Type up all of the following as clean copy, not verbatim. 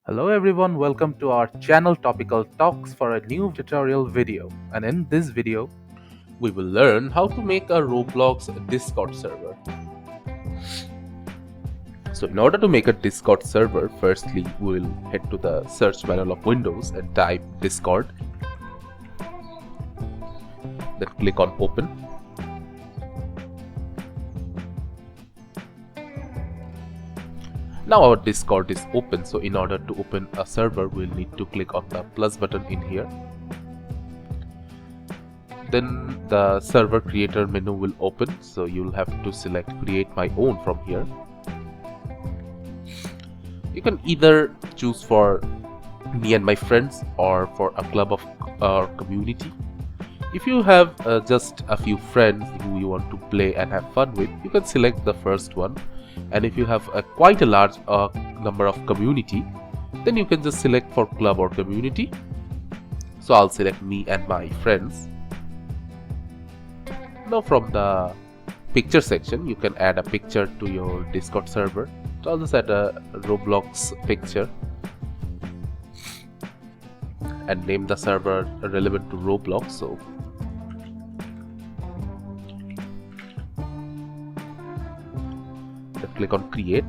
Hello everyone, welcome to our channel Topical Talks for a new tutorial video. And in this video, we will learn how to make a Roblox Discord server. So in order to make a Discord server, firstly we'll head to the search panel of Windows and type Discord. Then click on open. Now our Discord is open, so in order to open a server, we'll need to click on the plus button in here. Then the server creator menu will open, so you'll have to select create my own from here. You can either choose for me and my friends or for a club of or community. If you have just a few friends who you want to play and have fun with, you can select the first one. And if you have quite a large number of community, then you can just select for club or community. So I'll select me and my friends. Now from the picture section, you can add a picture to your Discord server. So I'll just add a Roblox picture and name the server relevant to Roblox. So click on create.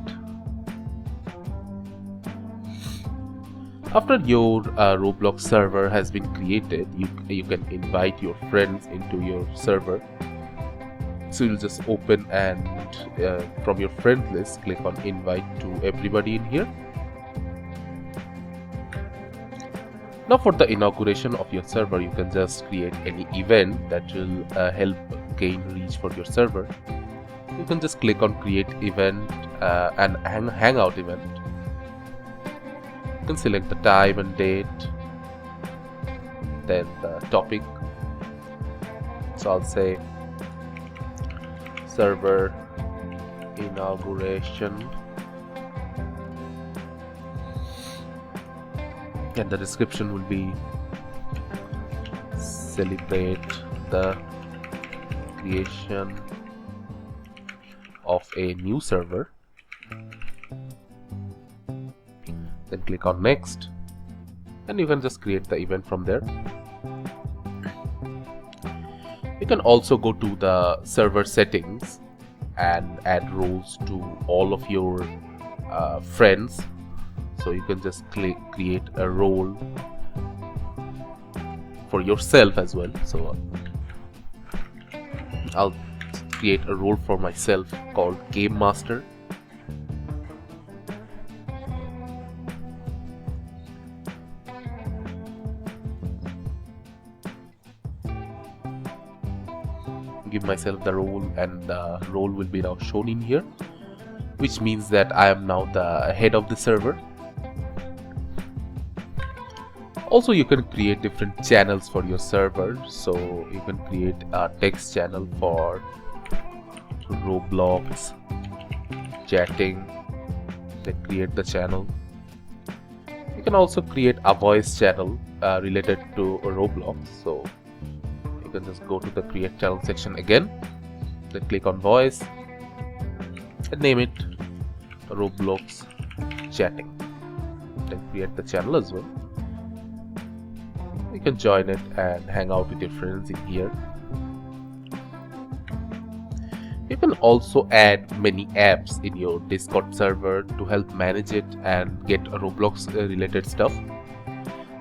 After your Roblox server has been created, you can invite your friends into your server. So you'll just open and from your friend list click on invite to everybody in here. Now for the inauguration of your server, you can just create any event that will help gain reach for your server. You can just click on create event and hangout event. You can select the time and date, then the topic. So I'll say server inauguration, and the description will be celebrate the creation of a new server. Then click on next, and you can just create the event from there. You can also go to the server settings and add roles to all of your friends. So you can just create a role for yourself as well. So I'll create a role for myself called Game Master. Give myself the role, and the role will be now shown in here, which means that I am now the head of the server. Also, you can create different channels for your server. So you can create a text channel for Roblox chatting, then create the channel. You can also create a voice channel related to Roblox. So you can just go to the create channel section again, then click on voice and name it Roblox chatting, then create the channel as well. You can join it and hang out with your friends in here. You can also add many apps in your Discord server to help manage it and get Roblox related stuff.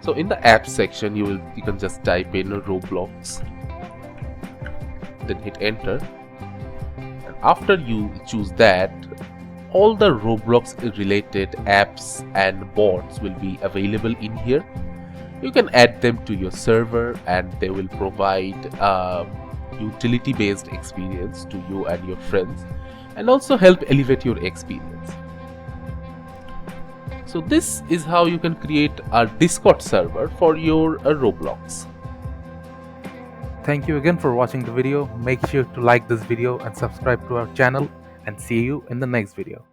So in the apps section, you can just type in Roblox, then hit enter, and after you choose that, all the Roblox related apps and bots will be available in here. You can add them to your server and they will provide utility based experience to you and your friends, and also help elevate your experience. So this is how you can create a Discord server for your Roblox. thank you again for watching the video. Make sure to like this video and subscribe to our channel, and see you in the next video.